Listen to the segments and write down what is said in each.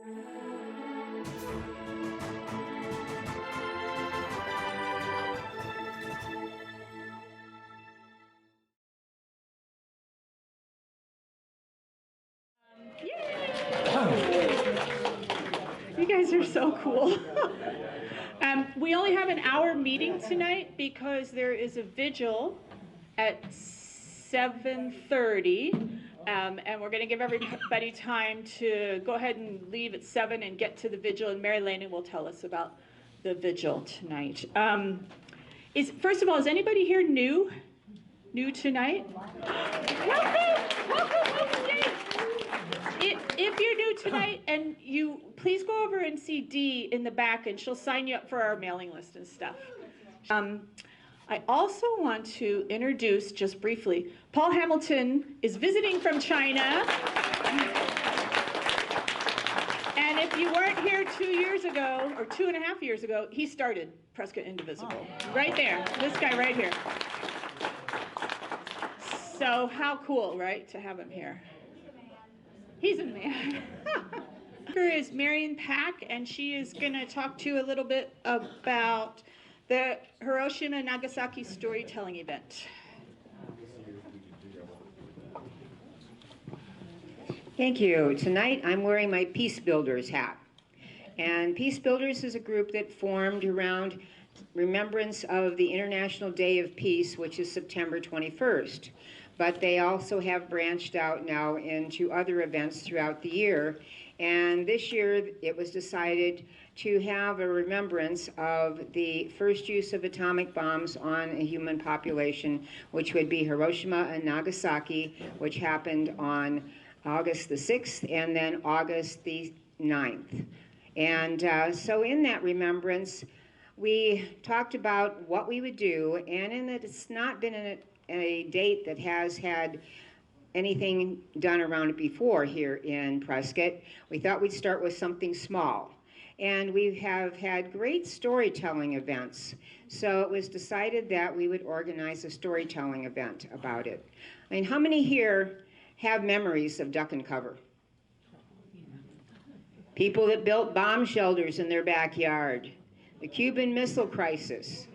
You guys are so cool. We only have an hour meeting tonight because there is a vigil at 7:30, and we're going to give everybody time to go ahead and leave at 7 and get to the vigil, and Mary Lane will tell us about the vigil tonight. First of all, is anybody here new tonight? Welcome. If you're new tonight, and you please go over and see Dee in the back, and she'll sign you up for our mailing list and stuff. I also want to introduce, just briefly, Paul Hamilton is visiting from China. And if you weren't here 2 years ago, or 2.5 years ago, he started Prescott Indivisible. Right there, this guy right here. So how cool, right, to have him here. He's a man. Here is Marion PAC, and she is going to talk to you a little bit about the Hiroshima Nagasaki storytelling event. Thank you. Tonight I'm wearing my Peace Builders hat. And Peace Builders is a group that formed around remembrance of the International Day of Peace, which is September 21st. But they also have branched out now into other events throughout the year. And this year it was decided to have a remembrance of the first use of atomic bombs on a human population, which would be Hiroshima and Nagasaki, which happened on August the 6th and then August the 9th. And so in that remembrance, we talked about what we would do, and in that it's not been a date that has had anything done around it before here in Prescott. We thought we'd start with something small. And we have had great storytelling events. So it was decided that we would organize a storytelling event about it. I mean, how many here have memories of duck and cover? People that built bomb shelters in their backyard. The Cuban Missile Crisis.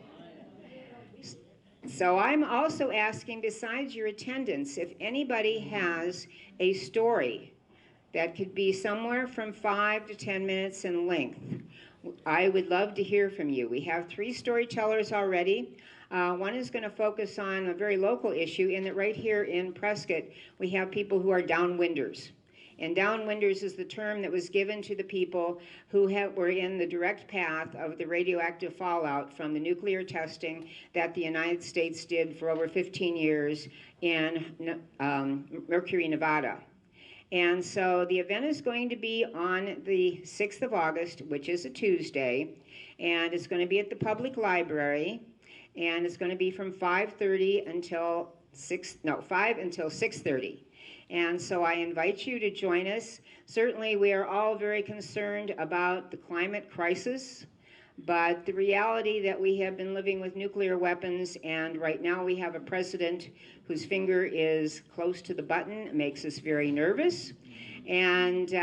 So I'm also asking, besides your attendance, if anybody has a story that could be somewhere from 5 to 10 minutes in length. I would love to hear from you. We have 3 storytellers already. One is going to focus on a very local issue, in that right here in Prescott, we have people who are downwinders. And downwinders is the term that was given to the people who were in the direct path of the radioactive fallout from the nuclear testing that the United States did for over 15 years in Mercury, Nevada. And so the event is going to be on the 6th of August, which is a Tuesday, and it's going to be at the public library, and it's going to be from 5:30 until 6:30. And so I invite you to join us. Certainly we are all very concerned about the climate crisis, but the reality that we have been living with nuclear weapons, and right now we have a president whose finger is close to the button, makes us very nervous. And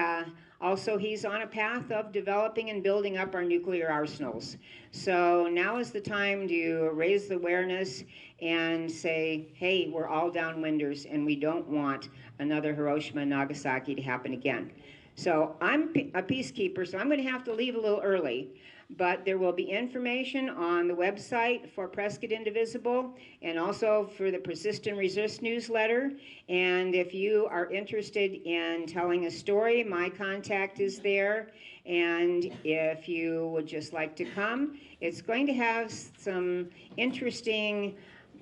also he's on a path of developing and building up our nuclear arsenals. So now is the time to raise the awareness and say, hey, we're all downwinders and we don't want another Hiroshima and Nagasaki to happen again. So I'm a peacekeeper, so I'm going to have to leave a little early. But there will be information on the website for Prescott Indivisible and also for the Persist and Resist newsletter. And if you are interested in telling a story, my contact is there. And if you would just like to come, it's going to have some interesting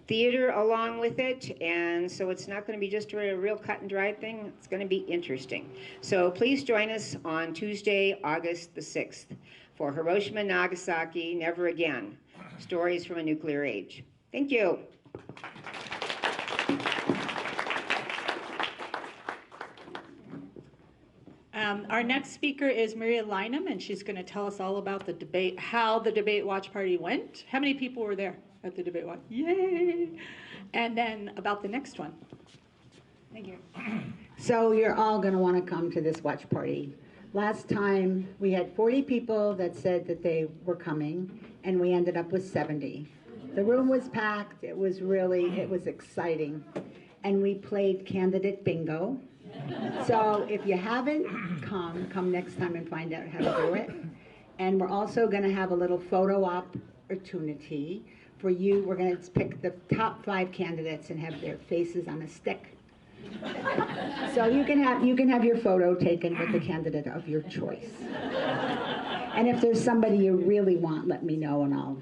theater along with it, and so it's not going to be just a real cut and dry thing. It's going to be interesting. So please join us on Tuesday, August the 6th for Hiroshima, Nagasaki, Never Again, Stories from a Nuclear Age. Thank you. Our next speaker is Maria Lynham, and she's going to tell us all about the debate, how the debate watch party went. How many people were there at the debate watch? Yay! And then about the next one. Thank you. So you're all going to want to come to this watch party. Last time, we had 40 people that said that they were coming, and we ended up with 70. The room was packed. It was exciting. And we played candidate bingo. So if you haven't come next time and find out how to do it. And we're also going to have a little photo opportunity for you. We're going to pick the top 5 candidates and have their faces on a stick. So you can have your photo taken with the candidate of your choice. And if there's somebody you really want, let me know and I'll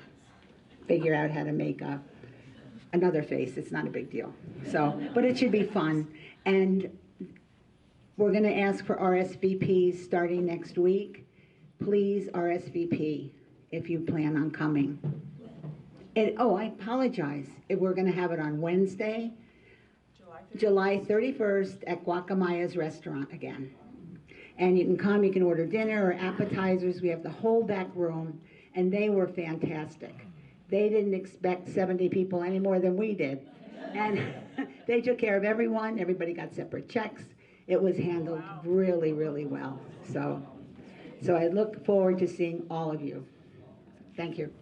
figure out how to make another face. It's not a big deal. So, but it should be fun. And we're going to ask for RSVPs starting next week. Please RSVP if you plan on coming. I apologize. We're going to have it on Wednesday, July 31st at Guacamaya's restaurant again. And you can come, you can order dinner or appetizers. We have the whole back room, and they were fantastic. They didn't expect 70 people any more than we did. And they took care of everyone. Everybody got separate checks. It was handled really, really well. So I look forward to seeing all of you. Thank you.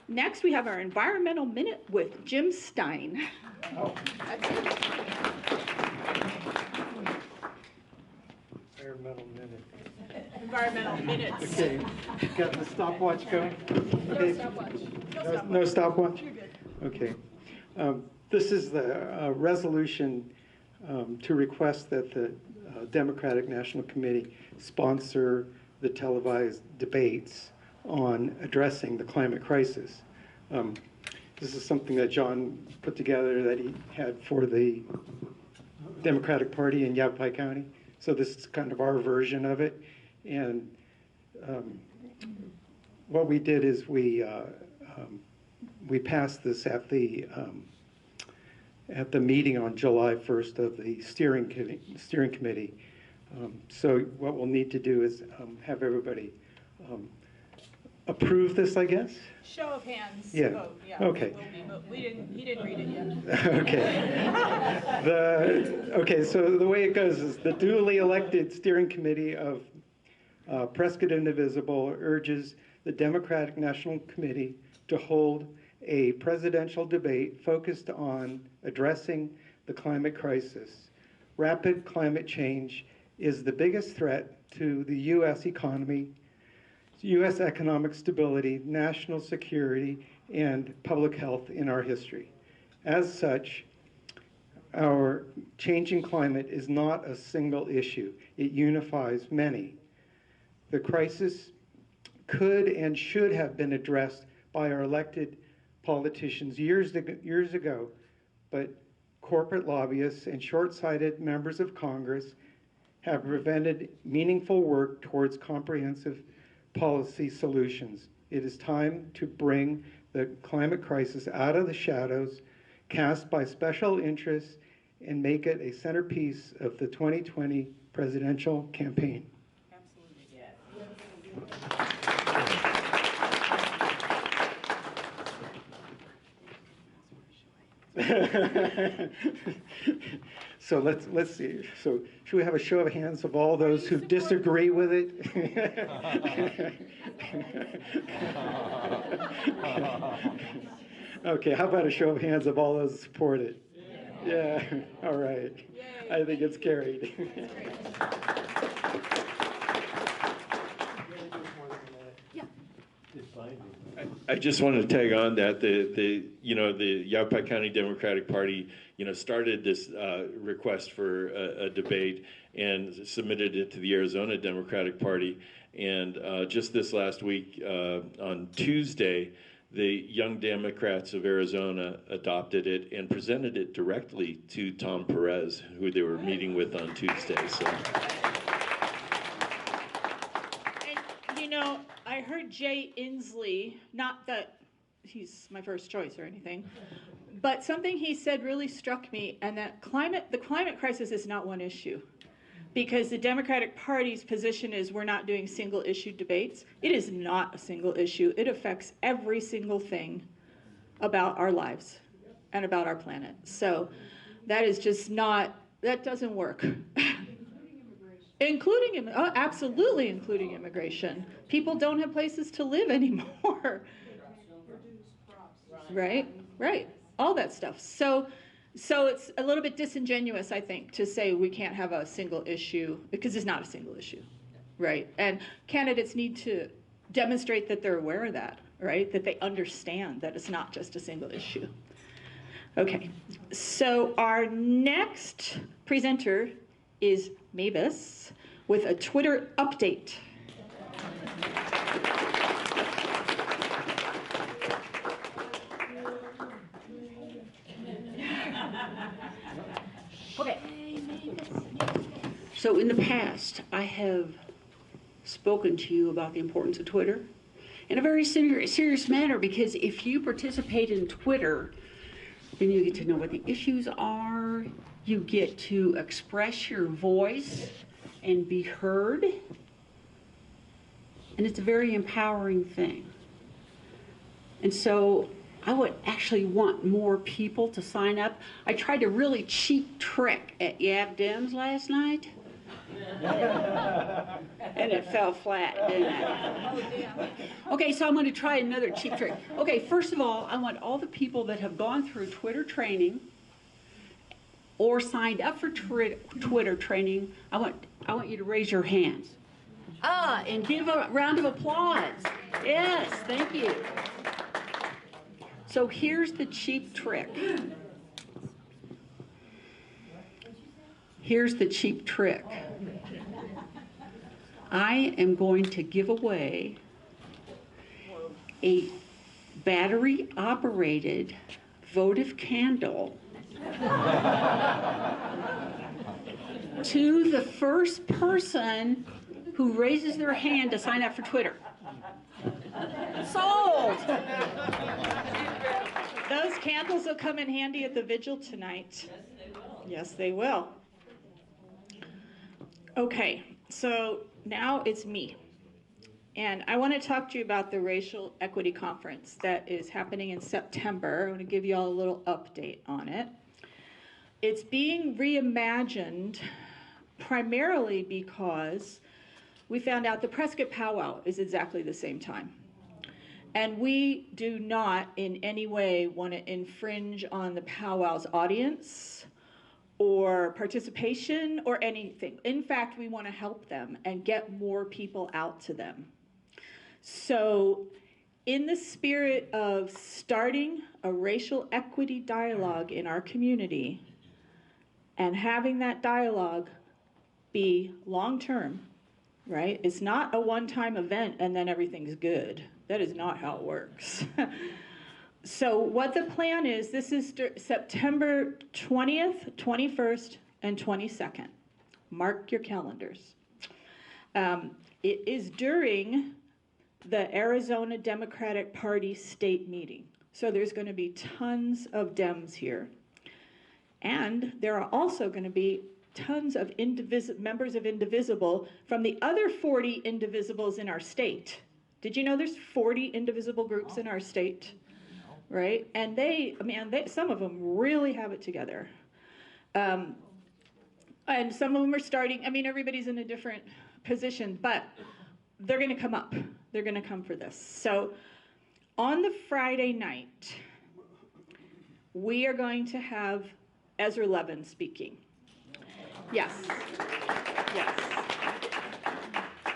Next, we have our environmental minute with Jim Stein. Oh. Environmental minute. Environmental minutes. Okay, got the stopwatch going? Okay. No stopwatch. No stopwatch? You're good. Okay. This is the resolution to request that the Democratic National Committee sponsor the televised debates on addressing the climate crisis. This is something that John put together that he had for the Democratic Party in Yavapai County. So this is kind of our version of it. And what we did is we passed this at the meeting on July 1st of the steering committee. So what we'll need to do is have everybody approve this, I guess? Show of hands. Yeah. Vote. Yeah. Okay. He didn't read it yet. Okay. So the way it goes is the duly elected steering committee of Prescott Indivisible urges the Democratic National Committee to hold a presidential debate focused on addressing the climate crisis. Rapid climate change is the biggest threat to the U.S. economy, U.S. economic stability, national security, and public health in our history. As such, our changing climate is not a single issue. It unifies many. The crisis could and should have been addressed by our elected politicians years ago, but corporate lobbyists and short-sighted members of Congress have prevented meaningful work towards comprehensive policy solutions. It is time to bring the climate crisis out of the shadows cast by special interests and make it a centerpiece of the 2020 presidential campaign. Absolutely. So let's see. So should we have a show of hands of all those who disagree with it? Okay, how about a show of hands of all those who support it? Yeah, all right. I think it's carried. I just want to tag on that the Yavapai County Democratic Party started this request for a debate and submitted it to the Arizona Democratic Party, and just this last week on Tuesday, the Young Democrats of Arizona adopted it and presented it directly to Tom Perez, who they were meeting with on Tuesday. So. I heard Jay Inslee, not that he's my first choice or anything, but something he said really struck me, and that the climate crisis is not one issue, because the Democratic Party's position is we're not doing single issue debates. It is not a single issue. It affects every single thing about our lives and about our planet. So that is just not that doesn't work. Absolutely including immigration. People don't have places to live anymore. Right, right, all that stuff. So it's a little bit disingenuous, I think, to say we can't have a single issue, because it's not a single issue, right? And candidates need to demonstrate that they're aware of that, right? That they understand that it's not just a single issue. Okay, so our next presenter is Mavis with a Twitter update. Okay. So in the past, I have spoken to you about the importance of Twitter in a very serious manner, because if you participate in Twitter, then you get to know what the issues are, you get to express your voice and be heard, and it's a very empowering thing. And so I would actually want more people to sign up. I tried a really cheap trick at Yab Dems last night, and it fell flat, didn't it? Okay, so I'm going to try another cheap trick. Okay, first of all, I want all the people that have gone through Twitter training or signed up for Twitter training, I want you to raise your hands. And give a round of applause. Yes, thank you. So here's the cheap trick. Here's the cheap trick. I am going to give away a battery-operated votive candle to the first person who raises their hand to sign up for Twitter. Sold! Those candles will come in handy at the Vigil tonight. Yes, they will. Okay, so now it's me. And I want to talk to you about the Racial Equity Conference that is happening in September. I want to give you all a little update on it. It's being reimagined primarily because we found out the Prescott powwow is exactly the same time. And we do not in any way want to infringe on the powwow's audience or participation or anything. In fact, we want to help them and get more people out to them. So in the spirit of starting a racial equity dialogue in our community and having that dialogue be long-term, right? It's not a one-time event and then everything's good. That is not how it works. So what the plan is, this is September 20th, 21st, and 22nd. Mark your calendars. It is during the Arizona Democratic Party state meeting. So there's going to be tons of Dems here. And there are also going to be tons of members of Indivisible from the other 40 Indivisibles in our state. Did you know there's 40 Indivisible groups in our state? Right? And some of them really have it together. And some of them are starting, everybody's in a different position, but they're going to come up. They're going to come for this. So on the Friday night, we are going to have Ezra Levin speaking. Yes. Yes.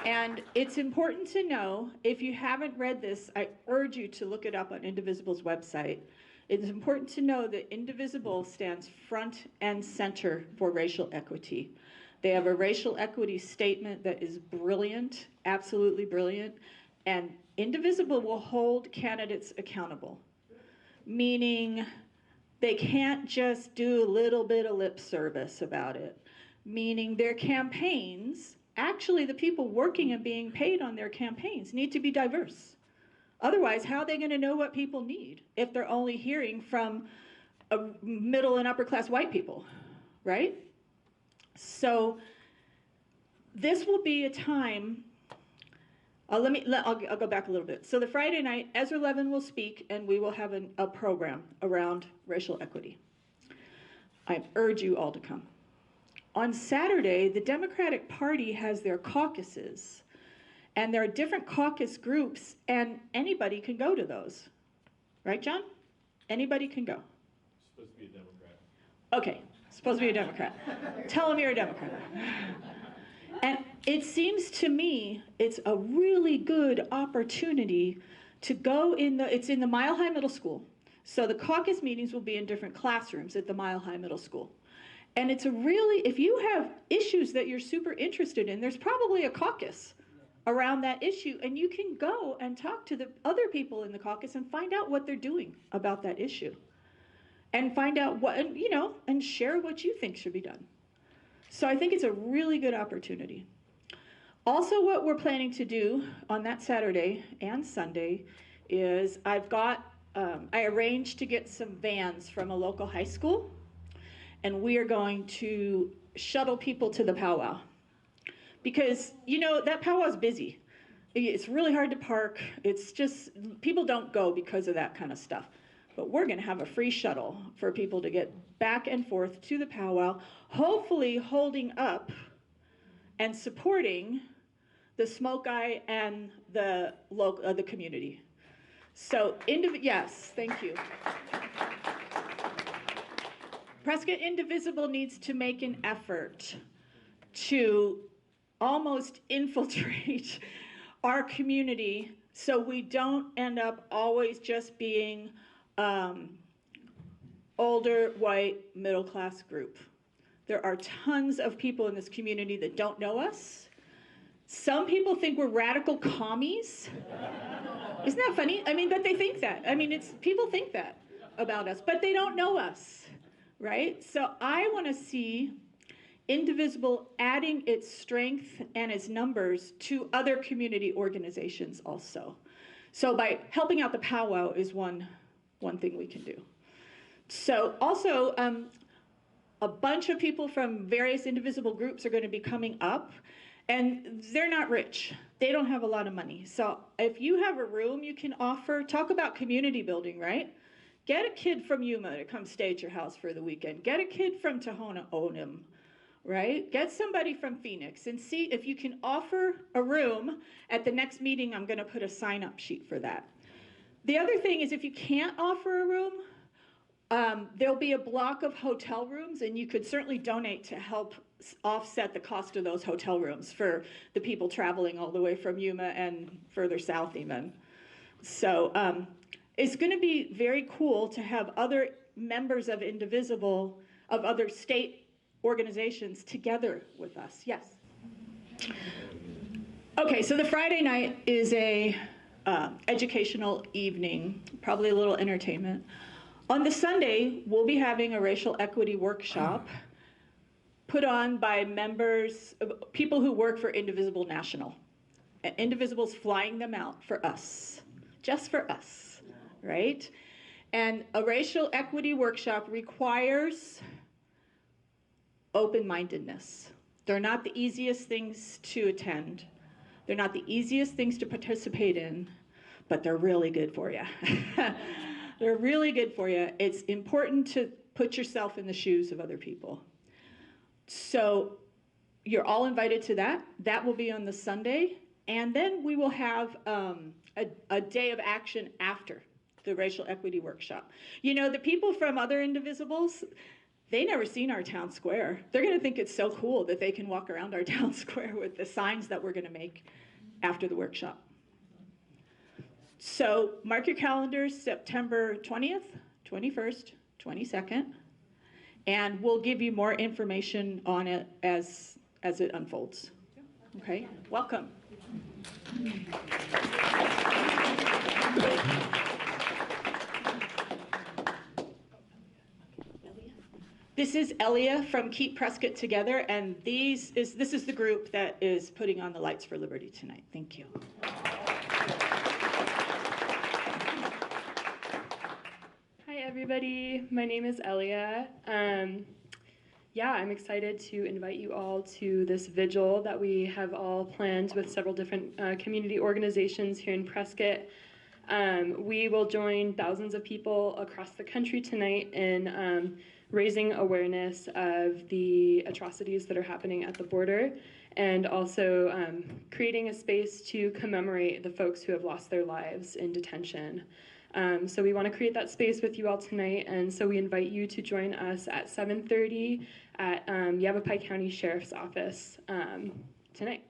And it's important to know, if you haven't read this, I urge you to look it up on Indivisible's website. It's important to know that Indivisible stands front and center for racial equity. They have a racial equity statement that is brilliant, absolutely brilliant, and Indivisible will hold candidates accountable, meaning they can't just do a little bit of lip service about it, meaning their campaigns, actually the people working and being paid on their campaigns need to be diverse. Otherwise, how are they going to know what people need if they're only hearing from middle and upper class white people, right? So this will be a time, I'll go back a little bit. So the Friday night, Ezra Levin will speak and we will have a program around racial equity. I urge you all to come. on Saturday, the Democratic Party has their caucuses, and there are different caucus groups, and anybody can go to those. Right, John? Anybody can go. Supposed to be a Democrat. Okay, supposed to be a Democrat. Tell them you're a Democrat. And it seems to me it's a really good opportunity to go it's in the Mile High Middle School. So the caucus meetings will be in different classrooms at the Mile High Middle School. And it's a really, if you have issues that you're super interested in, there's probably a caucus around that issue, and you can go and talk to the other people in the caucus and find out what they're doing about that issue. And find out what, and share what you think should be done. So I think it's a really good opportunity. Also, what we're planning to do on that Saturday and Sunday is I arranged to get some vans from a local high school, and we are going to shuttle people to the powwow. Because, that powwow is busy. It's really hard to park. It's just, people don't go because of that kind of stuff. But we're going to have a free shuttle for people to get back and forth to the powwow, hopefully holding up and supporting the Smoke Eye and the community. So, yes, thank you. Prescott Indivisible needs to make an effort to almost infiltrate our community so we don't end up always just being older, white, middle-class group. There are tons of people in this community that don't know us. Some people think we're radical commies. Isn't that funny? But they think that. People think that about us, but they don't know us, right? So I want to see Indivisible adding its strength and its numbers to other community organizations also. So by helping out the powwow is one thing we can do. So also, a bunch of people from various Indivisible groups are going to be coming up, and they're not rich. They don't have a lot of money. So if you have a room you can offer, talk about community building, right? Get a kid from Yuma to come stay at your house for the weekend. Get a kid from Tohono O'odham, right? Get somebody from Phoenix and see if you can offer a room. At the next meeting, I'm going to put a sign-up sheet for that. The other thing is if you can't offer a room, there'll be a block of hotel rooms, and you could certainly donate to help offset the cost of those hotel rooms for the people traveling all the way from Yuma and further south even. So it's going to be very cool to have other members of Indivisible, of other state organizations together with us. Yes? Okay, so the Friday night is a educational evening, probably a little entertainment. On the Sunday, we'll be having a racial equity workshop put on by people who work for Indivisible National. And Indivisible's flying them out for us, just for us, right? And a racial equity workshop requires open-mindedness. They're not the easiest things to attend. They're not the easiest things to participate in, but they're really good for you. They're really good for you. It's important to put yourself in the shoes of other people. So you're all invited to that. That will be on the Sunday. And then we will have a day of action after the racial equity workshop. The people from other Indivisibles, they never seen our town square. They're going to think it's so cool that they can walk around our town square with the signs that we're going to make after the workshop. So mark your calendars, September 20th, 21st, 22nd, and we'll give you more information on it as it unfolds. Okay, welcome. This is Elia from Keep Prescott Together, and this is the group that is putting on the Lights for Liberty tonight. Thank you. Hi everybody, my name is Elia. I'm excited to invite you all to this vigil that we have all planned with several different community organizations here in Prescott. We will join thousands of people across the country tonight in raising awareness of the atrocities that are happening at the border, and also creating a space to commemorate the folks who have lost their lives in detention. So we want to create that space with you all tonight, and so we invite you to join us at 7:30 at Yavapai County Sheriff's Office tonight.